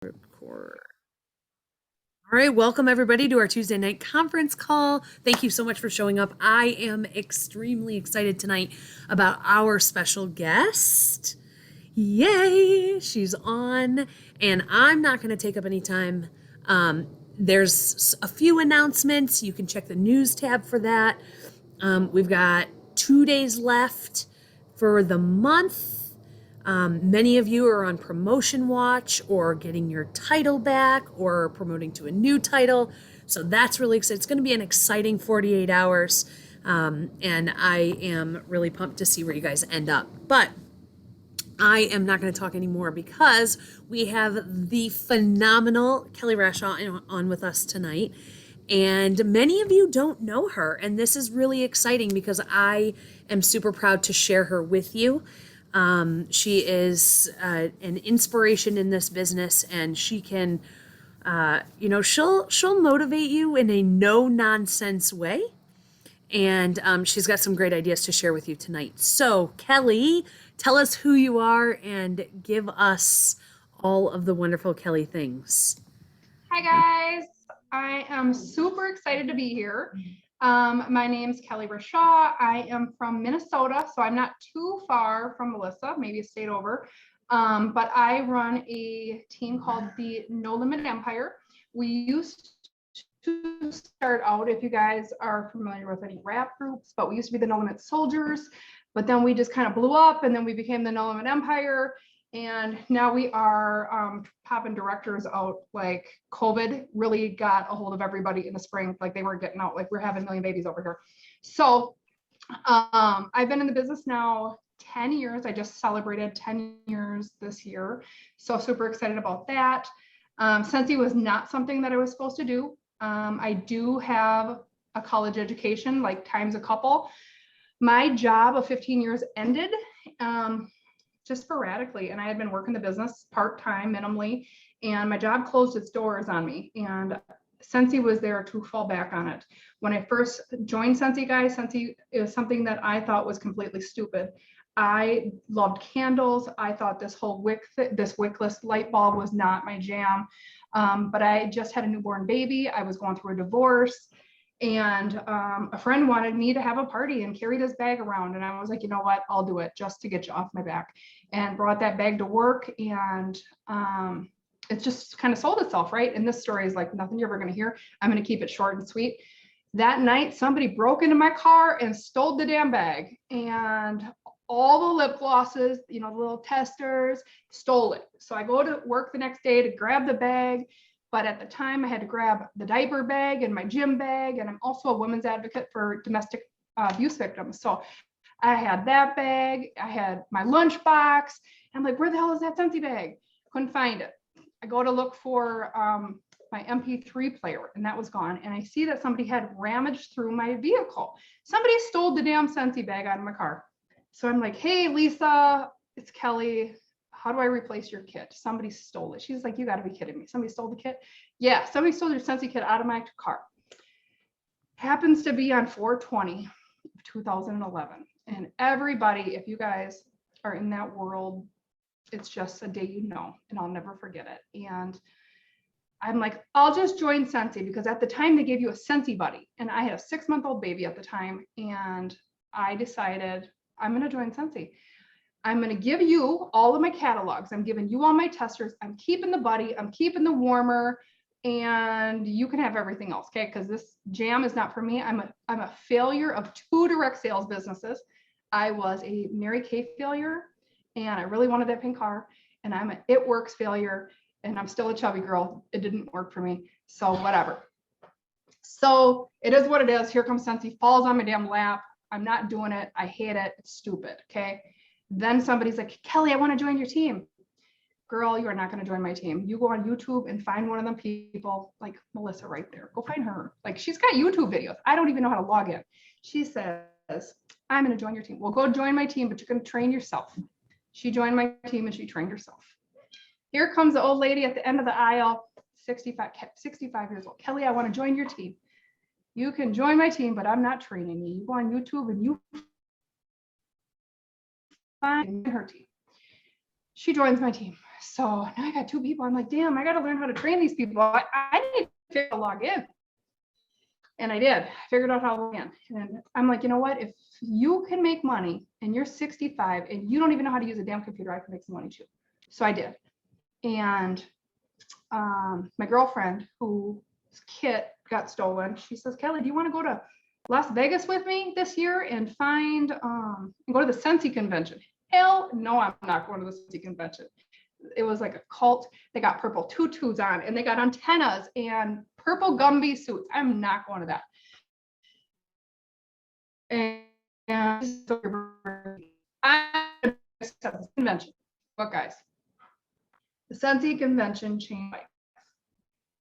Record. All right, welcome everybody to our Tuesday night conference call. Thank you so much for showing up. I am extremely excited tonight about our special guest. Yay, she's on, and I'm not going to take up any time. There's a few announcements. You can check the news tab for that. We've got 2 days left for the month. Many of you are on promotion watch or getting your title back or promoting to a new title. So that's really exciting. It's going to be an exciting 48 hours. And I am really pumped to see where you guys end up. But I am not going to talk anymore because we have the phenomenal Kelly Rashaw on with us tonight. And many of you don't know her. And this is really exciting because I am super proud to share her with you. She is an inspiration in this business, and she can, she'll motivate you in a no nonsense way. And she's got some great ideas to share with you tonight. So, Kelly, tell us who you are and give us all of the wonderful Kelly things. Hi, guys. I am super excited to be here. My name's Kelly Rashaw. I am from Minnesota, so I'm not too far from Melissa, maybe a state over. But I run a team called the No Limit Empire. We used to start out, if you guys are familiar with any rap groups, but we used to be the No Limit Soldiers, but then we just kind of blew up and then we became the No Limit Empire. And now we are popping directors out. Like COVID really got a hold of everybody in the spring. Like they weren't getting out. Like we're having a million babies over here. So I've been in the business now 10 years. I just celebrated 10 years this year. So super excited about that. Scentsy was not something that I was supposed to do. I do have a college education, like times a couple. My job of 15 years ended. Just sporadically, and I had been working the business part-time minimally, and my job closed its doors on me, and Scentsy was there to fall back on it. When I first joined Scentsy, guys, Scentsy is something that I thought was completely stupid. I loved candles. I thought this whole wickless light bulb was not my jam, but I just had a newborn baby. I was going through a divorce. And a friend wanted me to have a party and carry this bag around. And I was like, you know what, I'll do it just to get you off my back, and brought that bag to work. And it just kind of sold itself, right? And this story is like nothing you're ever going to hear. I'm going to keep it short and sweet. That night, somebody broke into my car and stole the damn bag. And all the lip glosses, the little testers, stole it. So I go to work the next day to grab the bag. But at the time, I had to grab the diaper bag and my gym bag. And I'm also a women's advocate for domestic abuse victims. So I had that bag. I had my lunch box. I'm like, where the hell is that Scentsy bag? Couldn't find it. I go to look for my MP3 player, and that was gone. And I see that somebody had ramaged through my vehicle. Somebody stole the damn Scentsy bag out of my car. So I'm like, hey, Lisa, it's Kelly. How do I replace your kit? Somebody stole it. She's like, you got to be kidding me. Somebody stole the kit? Yeah, somebody stole your Scentsy kit out of my car. Happens to be on 4/20 of 2011. And everybody, if you guys are in that world, it's just a day and I'll never forget it. And I'm like, I'll just join Scentsy, because at the time they gave you a Scentsy buddy. And I had a 6-month-old baby at the time. And I decided I'm going to join Scentsy. I'm going to give you all of my catalogs. I'm giving you all my testers. I'm keeping the buddy. I'm keeping the warmer, and you can have everything else. Okay. Cause this jam is not for me. I'm a failure of 2 direct sales businesses. I was a Mary Kay failure, and I really wanted that pink car, and I'm an It Works failure, and I'm still a chubby girl. It didn't work for me. So whatever. So it is what it is. Here comes Scentsy, falls on my damn lap. I'm not doing it. I hate it. It's stupid. Okay. Then somebody's like, Kelly, I want to join your team. Girl, you are not going to join my team. You go on YouTube and find one of them people, like Melissa right there. Go find her. Like, she's got YouTube videos. I don't even know how to log in. She says, I'm going to join your team. Well, go join my team, but you're going to train yourself. She joined my team and she trained herself. Here comes the old lady at the end of the aisle, 65 years old. Kelly, I want to join your team. You can join my team, but I'm not training you. You go on YouTube and you find her team. She joins my team. So now I got 2 people. I'm like, damn, I got to learn how to train these people. I need to figure out how to log in. And I did. I figured out how to log in. And I'm like, you know what? If you can make money and you're 65 and you don't even know how to use a damn computer, I can make some money too. So I did. And my girlfriend, whose kit got stolen, she says, Kelly, do you want to go to Las Vegas with me this year and find go to the Scentsy convention? Hell no, I'm not going to the Scentsy convention. It was like a cult. They got purple tutus on and they got antennas and purple Gumby suits. I'm not going to that. And I convention. But guys, the Scentsy convention changed my life.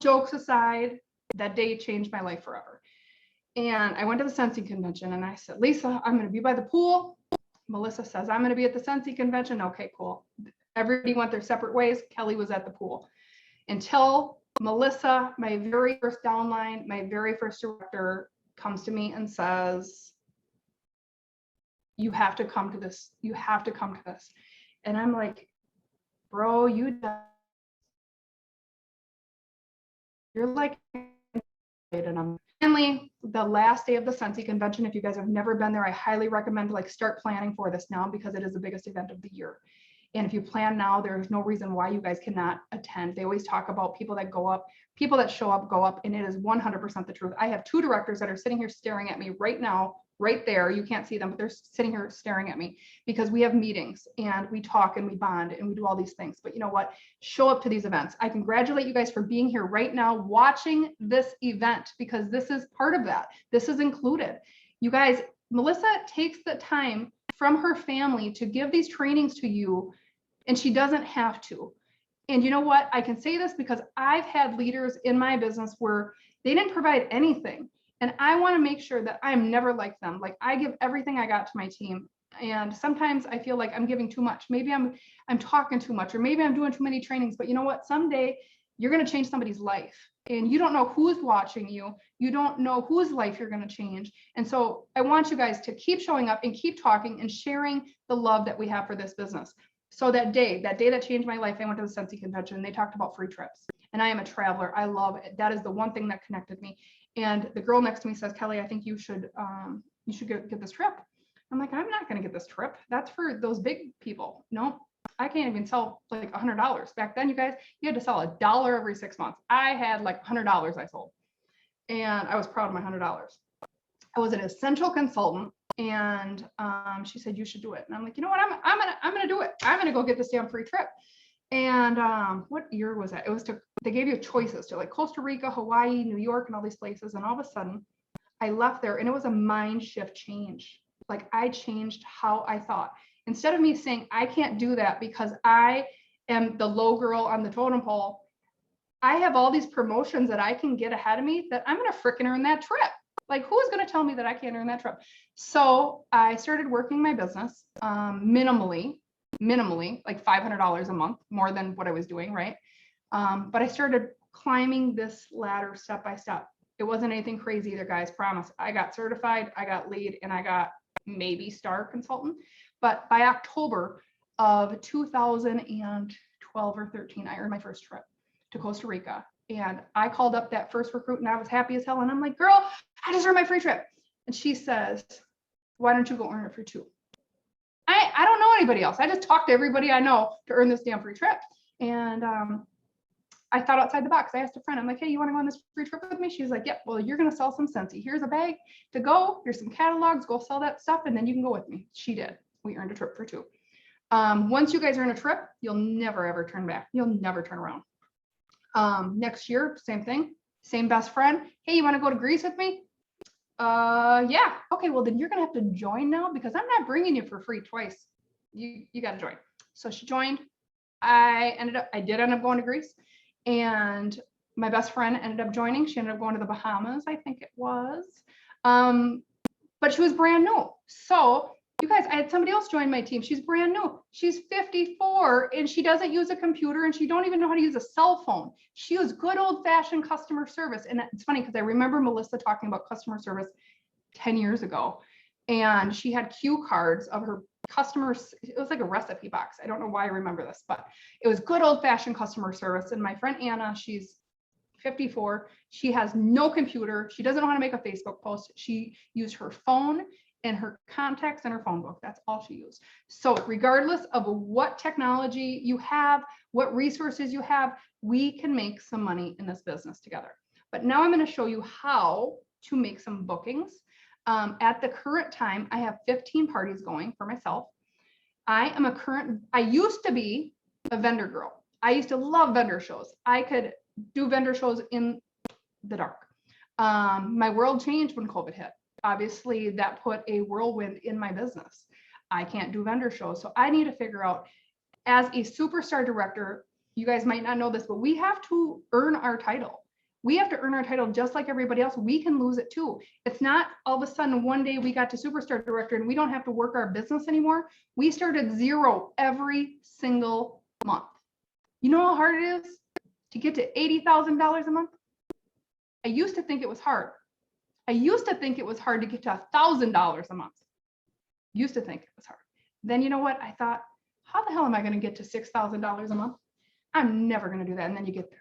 Jokes aside, that day changed my life forever. And I went to the Scentsy convention and I said, Lisa, I'm going to be by the pool. Melissa says, I'm going to be at the Scentsy convention. Okay, cool. Everybody went their separate ways. Kelly was at the pool until Melissa, my very first downline, my very first director, comes to me and says, you have to come to this. You have to come to this. And I'm like, bro, you're like, and I'm finally the last day of the Scentsy convention. If you guys have never been there, I highly recommend like start planning for this now because it is the biggest event of the year. And if you plan now, there's no reason why you guys cannot attend. They always talk about people that go up, people that show up, go up, and it is 100% the truth. I have 2 directors that are sitting here staring at me right now, right there. You can't see them, but they're sitting here staring at me because we have meetings and we talk and we bond and we do all these things. But you know what? Show up to these events. I congratulate you guys for being here right now, watching this event, because this is part of that. This is included. You guys, Melissa takes the time from her family to give these trainings to you, and she doesn't have to. And you know what? I can say this because I've had leaders in my business where they didn't provide anything. And I want to make sure that I'm never like them. Like I give everything I got to my team. And sometimes I feel like I'm giving too much. Maybe I'm talking too much, or maybe I'm doing too many trainings. But you know what? Someday you're going to change somebody's life. And you don't know who's watching you. You don't know whose life you're going to change. And so I want you guys to keep showing up and keep talking and sharing the love that we have for this business. So that day that changed my life, I went to the Scentsy convention and they talked about free trips. And I am a traveler. I love it. That is the one thing that connected me. And the girl next to me says, Kelly, I think you should get this trip. I'm like, I'm not going to get this trip. That's for those big people. No, I can't even sell like $100. Back then, you guys, you had to sell $1 every 6 months. I had like $100 I sold. And I was proud of my $100. I was an essential consultant. And she said, you should do it. And I'm like, you know what? I'm gonna do it. I'm gonna go get this damn free trip. And what year was that? It was they gave you choices to like Costa Rica, Hawaii, New York, and all these places. And all of a sudden I left there and it was a mind shift change. Like I changed how I thought. Instead of me saying, I can't do that because I am the low girl on the totem pole, I have all these promotions that I can get ahead of me that I'm gonna frickin' earn that trip. Like, who's going to tell me that I can't earn that trip? So I started working my business minimally, like $500 a month, more than what I was doing, right? But I started climbing this ladder step by step. It wasn't anything crazy either, guys, promise. I got certified, I got lead, and I got maybe star consultant. But by October of 2012 or 13, I earned my first trip to Costa Rica. And I called up that first recruit and I was happy as hell. And I'm like, girl, I just earned my free trip. And she says, why don't you go earn it for 2? I don't know anybody else. I just talked to everybody I know to earn this damn free trip. And I thought outside the box. I asked a friend, I'm like, hey, you want to go on this free trip with me? She was like, yep, well, you're going to sell some Scentsy. Here's a bag to go. Here's some catalogs. Go sell that stuff. And then you can go with me. She did. We earned a trip for 2. Once you guys earn a trip, you'll never, ever turn back. You'll never turn around. Next year, same thing, same best friend. Hey, you want to go to Greece with me? Yeah. Okay, well then you're gonna have to join now because I'm not bringing you for free twice. You got to join. So she joined. I did end up going to Greece, and my best friend ended up joining. She ended up going to the Bahamas, I think it was. But she was brand new. So you guys, I had somebody else join my team. She's brand new. She's 54 and she doesn't use a computer and she don't even know how to use a cell phone. She used good old fashioned customer service. And it's funny because I remember Melissa talking about customer service 10 years ago. And she had cue cards of her customers, it was like a recipe box. I don't know why I remember this, but it was good old fashioned customer service. And my friend Anna, she's 54. She has no computer. She doesn't know how to make a Facebook post. She used her phone and her contacts and her phone book. That's all she used. So regardless of what technology you have, what resources you have, we can make some money in this business together. But now I'm going to show you how to make some bookings. At the current time, I have 15 parties going for myself. I used to be a vendor girl. I used to love vendor shows. I could do vendor shows in the dark. My world changed when COVID hit. Obviously, that put a whirlwind in my business. I can't do vendor shows. So I need to figure out, as a superstar director, you guys might not know this, but we have to earn our title. We have to earn our title just like everybody else. We can lose it too. It's not all of a sudden one day we got to superstar director and we don't have to work our business anymore. We start at zero every single month. You know how hard it is to get to $80,000 a month? I used to think it was hard. I used to think it was hard to get to $1,000 a month. Used to think it was hard. Then you know what? I thought, how the hell am I going to get to $6,000 a month? I'm never going to do that. And then you get there.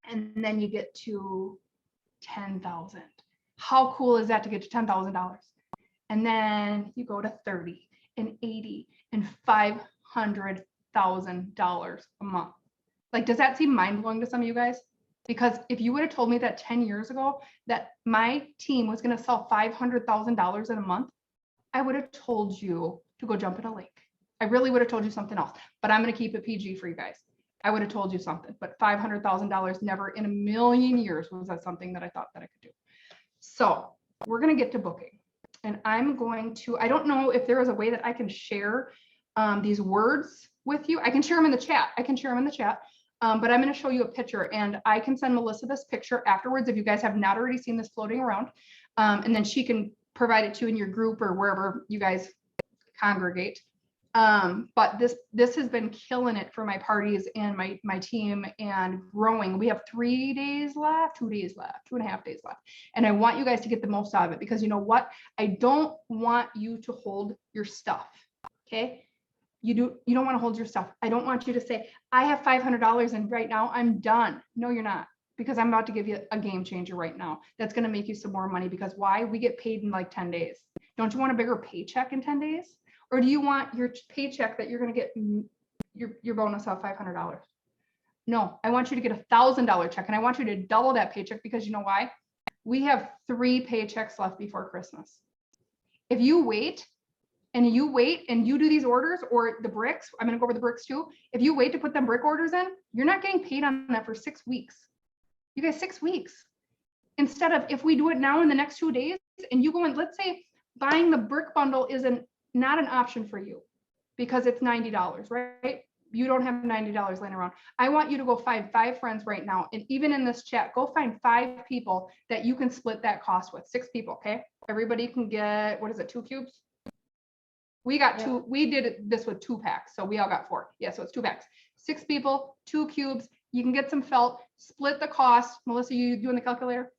And then you get to 10,000. How cool is that to get to $10,000? And then you go to 30 and 80 and $500,000 a month. Like, does that seem mind blowing to some of you guys? Because if you would have told me that 10 years ago that my team was going to sell $500,000 in a month, I would have told you to go jump in a lake. I really would have told you something else, but I'm going to keep it PG for you guys. I would have told you something, but $500,000, never in a million years was that something that I thought that I could do. So we're going to get to booking, and I'm going to, I don't know if there is a way that I can share these words with you. I can share them in the chat. But I'm going to show you a picture, and I can send Melissa this picture afterwards if you guys have not already seen this floating around, and then she can provide it to you in your group or wherever you guys congregate. But this has been killing it for my parties and my team and growing. We have 2.5 days left, 2.5 days left. And I want you guys to get the most out of it, because you know what? I don't want you to hold your stuff. Okay. You don't want to hold your stuff. I don't want you to say, I have $500 and right now I'm done. No, you're not, because I'm about to give you a game changer right now. That's going to make you some more money, because why? We get paid in like 10 days. Don't you want a bigger paycheck in 10 days? Or do you want your paycheck that you're going to get your bonus of $500? No, I want you to get $1,000 check, and I want you to double that paycheck, because you know why? We have 3 paychecks left before Christmas. If you wait and you do these orders, or the bricks, I'm going to go over the bricks too. If you wait to put them brick orders in, you're not getting paid on that for 6 weeks. You guys, 6 weeks. Instead of, if we do it now in the next 2 days, and you go in, let's say buying the brick bundle isn't not an option for you because it's $90, right? You don't have $90 laying around. I want you to go find 5 friends right now. And even in this chat, go find 5 people that you can split that cost with. 6 people, okay? Everybody can get, what is it, 2 cubes? We got 2, we did this with 2 packs. So we all got 4. Yeah, so it's 2 packs. 6 people, 2 cubes. You can get some felt, split the cost. Melissa, you doing the calculator?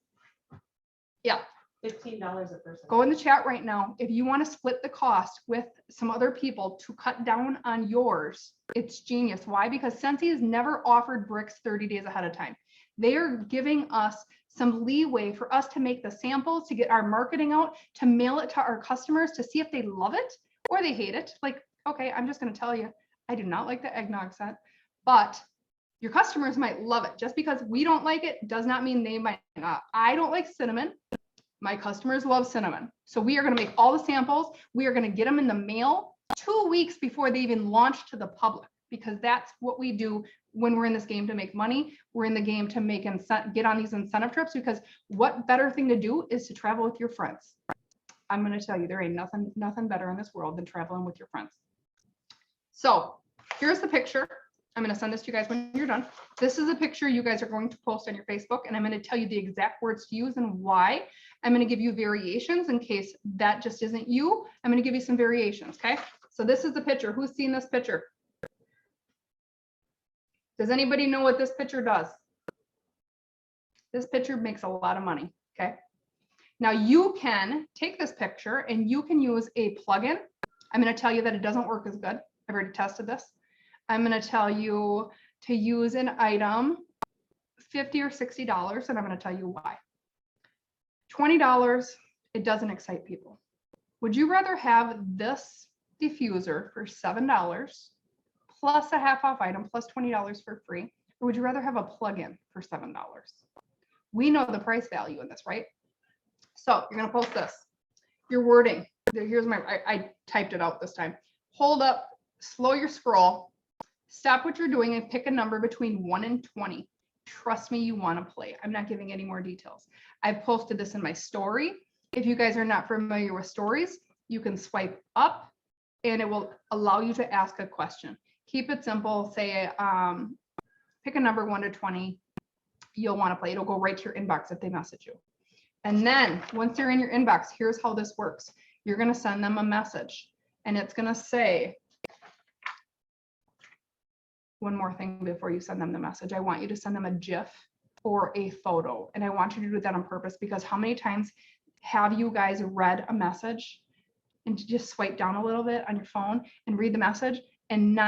Yeah. $15 a person. Go in the chat right now. If you want to split the cost with some other people to cut down on yours, it's genius. Why? Because Scentsy has never offered bricks 30 days ahead of time. They are giving us some leeway for us to make the samples, to get our marketing out, to mail it to our customers, to see if they love it or they hate it. Like, okay, I'm just going to tell you, I do not like the eggnog scent, but your customers might love it. Just because we don't like it does not mean they might not. I don't like cinnamon. My customers love cinnamon. So we are going to make all the samples. We are going to get them in the mail 2 weeks before they even launch to the public, because that's what we do when we're in this game to make money. We're in the game to get on these incentive trips, because what better thing to do is to travel with your friends. I'm going to tell you, there ain't nothing better in this world than traveling with your friends. So here's the picture. I'm going to send this to you guys when you're done. This is a picture you guys are going to post on your Facebook, and I'm going to tell you the exact words to use and why. I'm going to give you variations in case that just isn't you. I'm going to give you some variations, okay? So this is the picture. Who's seen this picture? Does anybody know what this picture does? This picture makes a lot of money, okay? Now you can take this picture and you can use a plugin I'm going to tell you that it doesn't work as good. I've already tested this. I'm going to tell you to use an item $50 or $60, and I'm going to tell you why. $20, it doesn't excite people. Would you rather have this diffuser for $7 plus a half off item plus $20 for free? Or would you rather have a plug-in for $7? We know the price value in this, right? So you're gonna post this. Your wording. Here's I typed it out this time. Hold up, slow your scroll, stop what you're doing and pick a number between 1 and 20. Trust me, you wanna play. I'm not giving any more details. I've posted this in my story. If you guys are not familiar with stories, you can swipe up and it will allow you to ask a question. Keep it simple. Say, pick a number 1 to 20. You'll want to play. It'll go right to your inbox if they message you. And then once they're in your inbox, here's how this works. You're going to send them a message and it's going to say, one more thing before you send them the message. I want you to send them a GIF or a photo. And I want you to do that on purpose because how many times have you guys read a message and just swipe down a little bit on your phone and read the message and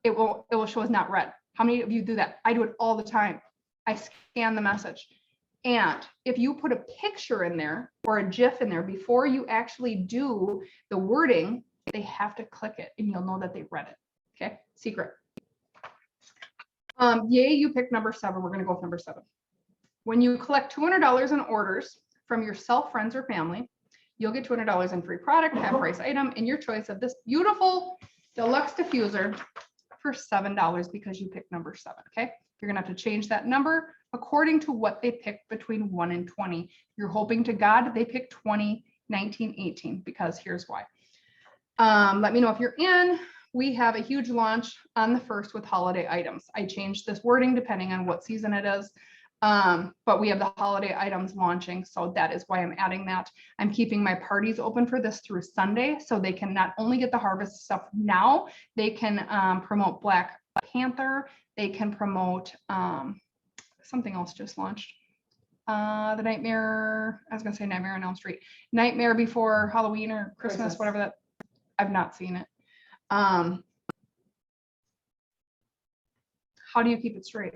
it will show as not read? How many of you do that? I do it all the time. I scan the message. And if you put a picture in there or a GIF in there before you actually do the wording, they have to click it and you'll know that they read it. Okay, secret. Yay, you picked number 7. We're going to go with number 7. When you collect $200 in orders from yourself, friends, or family, you'll get $200 in free product, half price item, and your choice of this beautiful deluxe diffuser for $7 because you picked number 7. Okay, you're gonna have to change that number according to what they picked between 1 and 20. You're hoping to God they picked 20, 19, 18 because here's why. Let me know if you're in. We have a huge launch on the 1st with holiday items. I changed this wording depending on what season it is. But we have the holiday items launching, so that is why I'm adding that. I'm keeping my parties open for this through Sunday, so they can not only get the harvest stuff now, they can promote Black Panther, they can promote something else just launched. The Nightmare, I was gonna say Nightmare on Elm Street, Nightmare Before Halloween or Christmas, whatever that, I've not seen it. How do you keep it straight?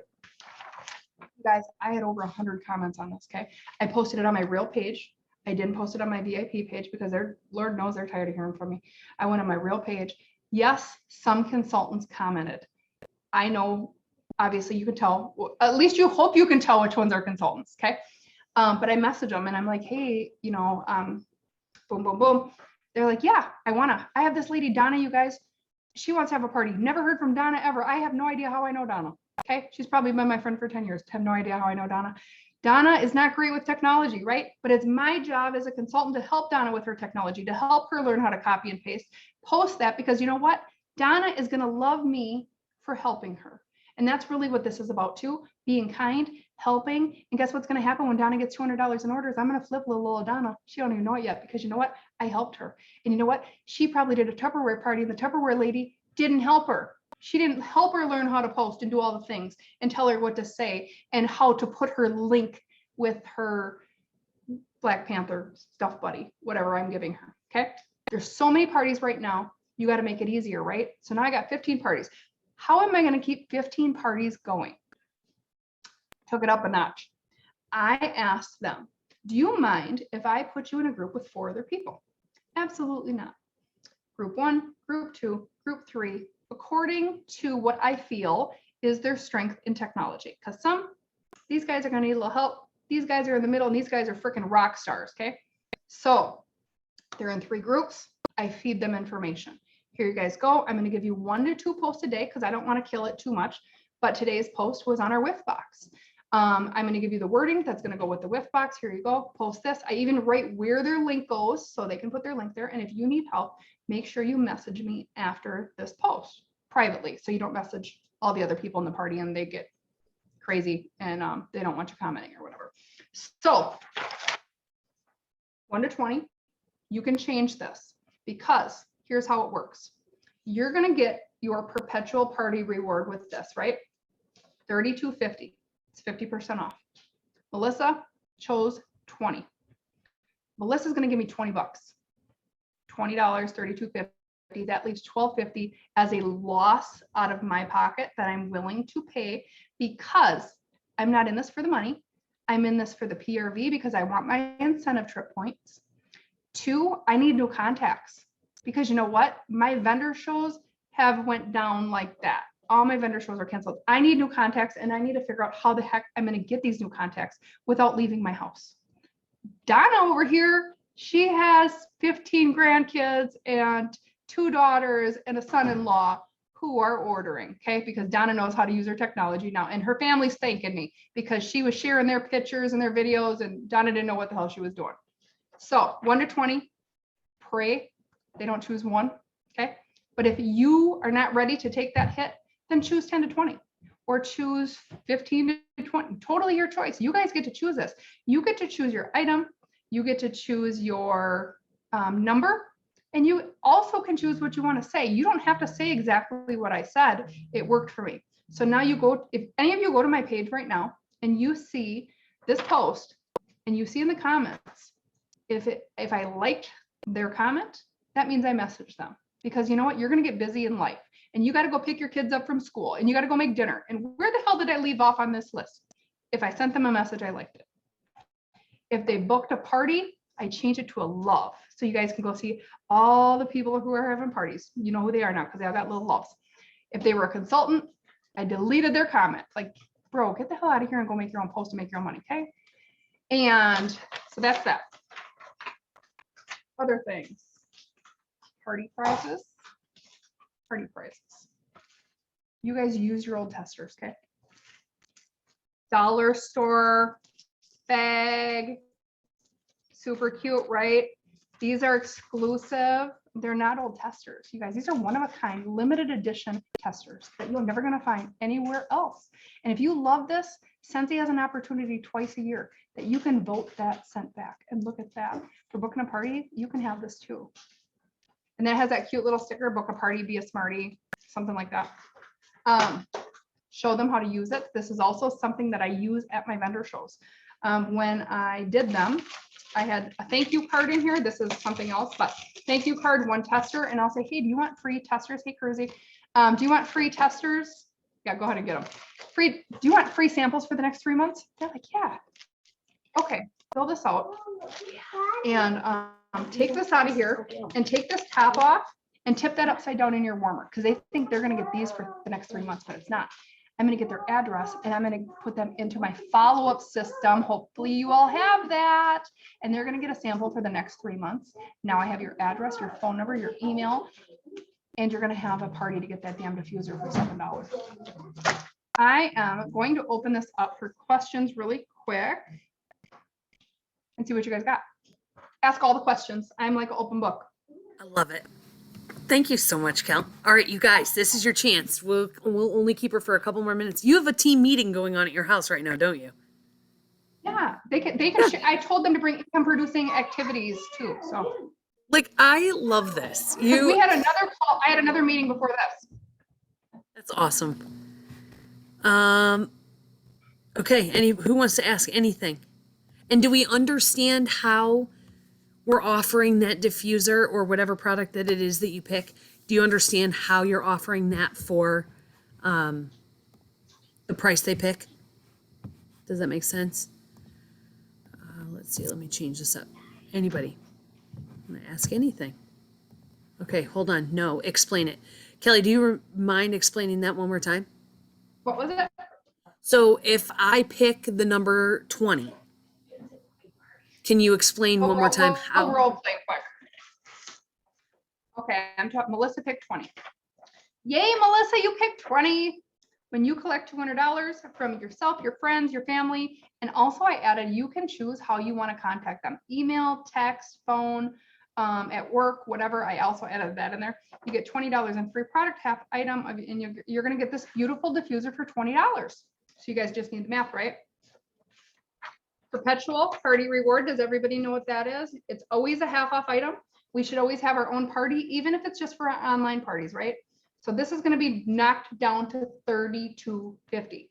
Guys, I had over 100 comments on this. Okay, I posted it on my real page. I didn't post it on my VIP page because they're, Lord knows they're tired of hearing from me. I went on my real page. Yes, some consultants commented. I know, obviously you can tell, at least you hope you can tell which ones are consultants. Okay, but I message them and I'm like, hey, you know, boom, boom, boom. They're like, yeah, I have this lady, Donna, you guys, she wants to have a party. Never heard from Donna ever. I have no idea how I know Donna. Okay, she's probably been my friend for 10 years. Have no idea how I know Donna. Donna is not great with technology, right? But it's my job as a consultant to help Donna with her technology, to help her learn how to copy and paste, post that, because you know what? Donna is going to love me for helping her. And that's really what this is about too, being kind, helping. And guess what's going to happen when Donna gets $200 in orders? I'm going to flip little Donna. She don't even know it yet because you know what? I helped her. And you know what? She probably did a Tupperware party and the Tupperware lady didn't help her. She didn't help her learn how to post and do all the things and tell her what to say and how to put her link with her Black Panther stuff buddy, whatever I'm giving her. Okay. There's so many parties right now. You got to make it easier, right? So now I got 15 parties. How am I going to keep 15 parties going? Took it up a notch. I asked them, do you mind if I put you in a group with 4 other people? Absolutely not. Group 1, group 2, group 3, according to what I feel is their strength in technology. Because these guys are going to need a little help. These guys are in the middle and these guys are freaking rock stars. Okay. So they're in 3 groups. I feed them information. Here you guys go. I'm going to give you 1 to 2 posts a day because I don't want to kill it too much. But today's post was on our whiff box. I'm going to give you the wording that's going to go with the whiff box. Here you go. Post this. I even write where their link goes so they can put their link there. And if you need help, make sure you message me after this post privately. So you don't message all the other people in the party and they get crazy and they don't want you commenting or whatever. So 1 to 20, you can change this because here's how it works. You're going to get your perpetual party reward with this, right? $32.50. It's 50% off. Melissa chose 20. Melissa's going to give me 20 bucks. $20, $32.50. that leaves $12.50 as a loss out of my pocket that I'm willing to pay because I'm not in this for the money. I'm in this for the PRV because I want my incentive trip points. 2, I need new contacts because you know what? My vendor shows have went down like that. All my vendor shows are canceled. I need new contacts and I need to figure out how the heck I'm going to get these new contacts without leaving my house. Donna over here, she has 15 grandkids and 2 daughters and a son-in-law who are ordering, okay? Because Donna knows how to use her technology now and her family's thanking me because she was sharing their pictures and their videos and Donna didn't know what the hell she was doing. So 1 to 20, pray they don't choose 1, okay? But if you are not ready to take that hit, then choose 10 to 20 or choose 15 to 20, totally your choice. You guys get to choose this. You get to choose your item. You get to choose your number. And you also can choose what you want to say. You don't have to say exactly what I said. It worked for me. So now you go, if any of you go to my page right now and you see this post and you see in the comments, if I liked their comment, that means I messaged them because you know what? You're going to get busy in life and you got to go pick your kids up from school and you got to go make dinner. And where the hell did I leave off on this list? If I sent them a message, I liked it. If they booked a party, I changed it to a love. So you guys can go see all the people who are having parties. You know who they are now because they all got little loves. If they were a consultant, I deleted their comment. Like, bro, get the hell out of here and go make your own post and make your own money, okay? And so that's that. Other things. Party prizes. Party prizes. You guys use your old testers, okay? Dollar store bag. Super cute, right? These are exclusive. They're not old testers, you guys. These are one of a kind, limited edition testers that you're never going to find anywhere else. And if you love this, Scentsy has an opportunity twice a year that you can vote that scent back. And look at that. For booking a party, you can have this too. And then it has that cute little sticker, book a party, be a smarty, something like that. Show them how to use it. This is also something that I use at my vendor shows. When I did them, I had a thank you card in here. This is something else, but thank you card, 1 tester. And I'll say, hey, do you want free testers? Hey, Kersey, do you want free testers? Yeah, go ahead and get them. Free. Do you want free samples for the next 3 months? They're like, yeah. Okay, fill this out and take this out of here and take this top off and tip that upside down in your warmer because they think they're going to get these for the next 3 months, but it's not. I'm going to get their address and I'm going to put them into my follow-up system. Hopefully you all have that. And they're going to get a sample for the next 3 months. Now I have your address, your phone number, your email, and you're going to have a party to get that damn diffuser for $7. I am going to open this up for questions really quick and see what you guys got. Ask all the questions. I'm like an open book. I love it. Thank you so much, Kel. All right, you guys, this is your chance. We'll only keep her for a couple more minutes. You have a team meeting going on at your house right now, don't you? Yeah, they can. I told them to bring income producing activities too. So, like, I love this. we had another call. I had another meeting before this. That's awesome. Okay. Who wants to ask anything? And do we understand how we're offering that diffuser or whatever product that it is that you pick? Do you understand how you're offering that for the price they pick? Does that make sense? Let's see. Let me change this up. Anybody? I'm gonna ask anything. Okay, hold on. No, explain it. Kelly, do you mind explaining that one more time? What was it? So if I pick the number 20, can you explain one more time how? Role play quick. Okay, I'm talking. Melissa picked 20. Yay, Melissa, you picked 20. When you collect $200 from yourself, your friends, your family, and also I added, you can choose how you want to contact them. Email, text, phone, at work, whatever. I also added that in there. You get $20 in free product, half item, and you're going to get this beautiful diffuser for $20. So you guys just need the math, right? Perpetual party reward. Does everybody know what that is? It's always a half off item. We should always have our own party, even if it's just for online parties, right? So this is going to be knocked down to $32.50.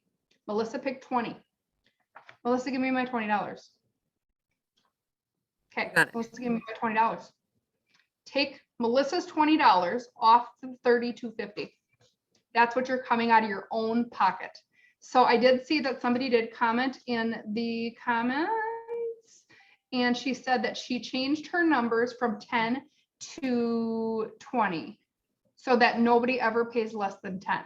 Melissa picked 20. Melissa, give me my $20. Okay, Melissa, give me my $20. Take Melissa's $20 off the $32.50. That's what you're coming out of your own pocket. So I did see that somebody did comment in the comments, and she said that she changed her numbers from 10 to 20 so that nobody ever pays less than 10.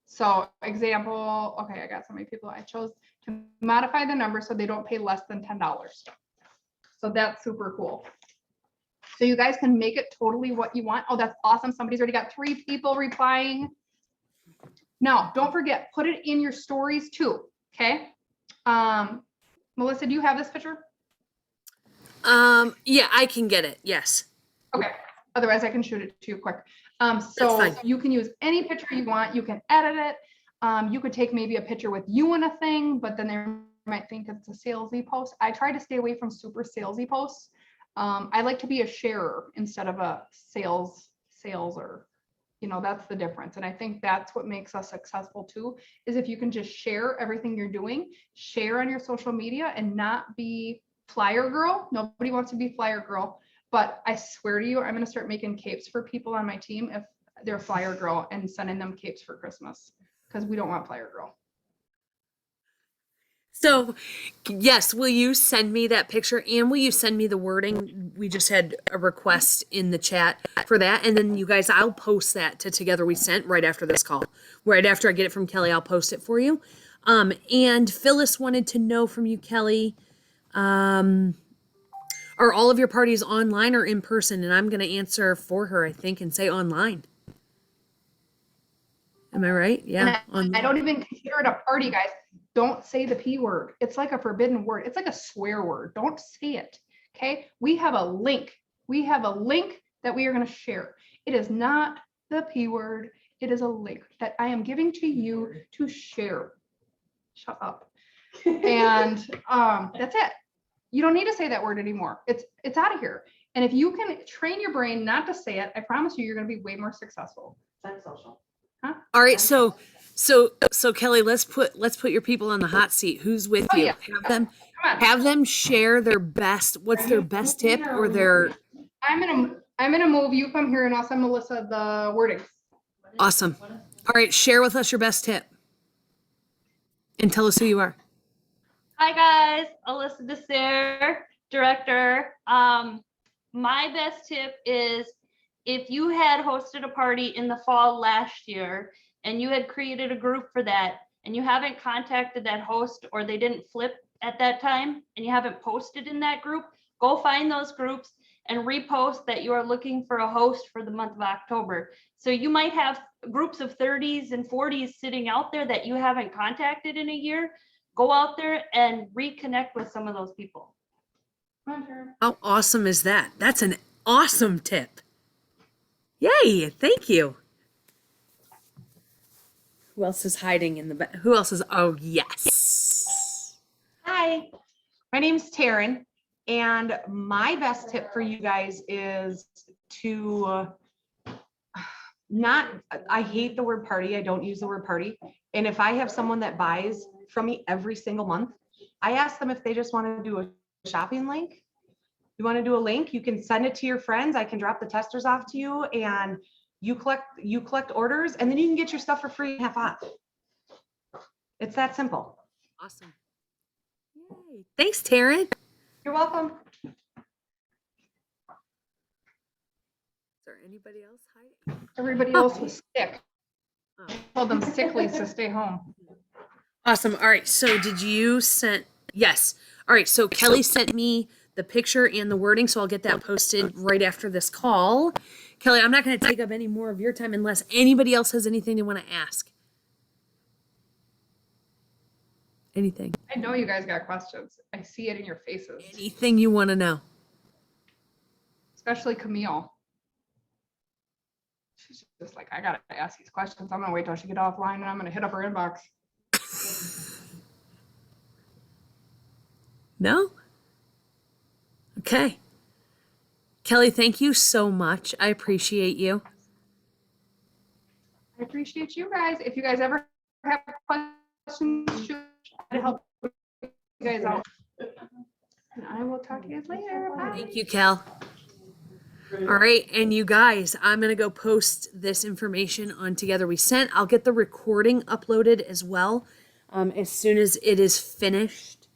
So example, okay, I got so many people. I chose to modify the number so they don't pay less than $10. So that's super cool. So you guys can make it totally what you want. Oh, that's awesome. Somebody's already got 3 people replying. Now, don't forget, put it in your stories too, okay? Melissa, do you have this picture? Yeah, I can get it. Yes. Okay, otherwise I can shoot it to you quick. That's So fine. you can use any picture you want. You can edit it. You could take maybe a picture with you in a thing, but then they might think it's a salesy post. I try to stay away from super salesy posts. I like to be a sharer instead of a saleser. You know, that's the difference. And I think that's what makes us successful too, is if you can just share everything you're doing, share on your social media and not be flyer girl. Nobody wants to be flyer girl, but I swear to you, I'm going to start making capes for people on my team if they're flyer girl and sending them capes for Christmas, because we don't want flyer girl. So, yes, will you send me that picture and will you send me the wording? We just had a request in the chat for that. And then you guys, I'll post that to Together We Scent right after this call. Right after I get it from Kelly, I'll post it for you. And Phyllis wanted to know from you, Kelly, are all of your parties online or in person? And I'm going to answer for her, I think, and say online. Am I right? Yeah. I don't even consider it a party, guys. Don't say the P word. It's like a forbidden word. It's like a swear word. Don't say it. Okay. We have a link. We have a link that we are going to share. It is not the P word. It is a link that I am giving to you to share. Shut up. And that's it. You don't need to say that word anymore. It's out of here. And if you can train your brain not to say it, I promise you, you're going to be way more successful. That's social. Huh? All right, so Kelly, let's put your people on the hot seat. Who's with Oh, you? yeah. Come on. Have them share their best. What's their best tip or their I'm gonna move. You come here and I'll send Melissa the wording. awesome. All right, share with us your best tip and tell us who you are. Hi guys, Alyssa Dessert, director. My best tip is if you had hosted a party in the fall last year and you had created a group for that and you haven't contacted that host or they didn't flip at that time and you haven't posted in that group, go find those groups and repost that you are looking for a host for the month of October. So you might have groups of 30s and 40s sitting out there that you haven't contacted in a year. Go out there and reconnect with some of those people. How awesome is that? That's an awesome tip. Yay, thank you. Who else is hiding in the back? Who else is, oh, yes. Hi, my name's Taryn, and my best tip for you guys is to I hate the word party. I don't use the word party. And if I have someone that buys from me every single month, I ask them if they just want to do a shopping link. You want to do a link, you can send it to your friends. I can drop the testers off to you and you collect orders and then you can get your stuff for free and half off. It's that simple. Awesome. Yay. Thanks, Taryn. You're welcome. Is there anybody else hiding? Everybody else was sick. Oh. Told them sickly to stay home. Awesome. All right. So did you send? Yes. All right. So Kelly sent me the picture and the wording, so I'll get that posted right after this call. Kelly, I'm not going to take up any more of your time unless anybody else has anything they want to ask. Anything. I know you guys got questions. I see it in your faces. Anything you want to know. Especially Camille. She's just like, I gotta ask these questions. I'm gonna wait till she get offline and I'm gonna hit up her inbox. No? Okay. Kelly, thank you so much. I appreciate you. I appreciate you guys. If you guys ever have questions, shoot, try to help you guys out. And I will talk to you guys later. Bye. Thank you, Kel. All right, and you guys, I'm gonna go post this information on Together We Scent. I'll get the recording uploaded as well, as soon as it is finished.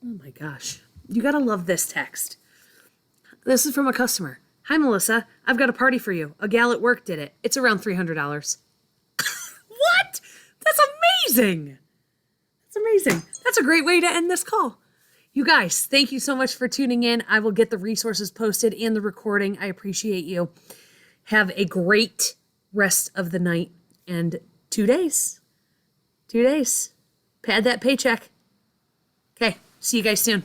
Oh my gosh, you gotta love this text. This is from a customer. Hi, Melissa. I've got a party for you. A gal at work did it. It's around $300. What? That's amazing. That's amazing. That's a great way to end this call. You guys, thank you so much for tuning in. I will get the resources posted and the recording. I appreciate you. Have a great rest of the night and 2 days. 2 days. Pad that paycheck. Okay, see you guys soon.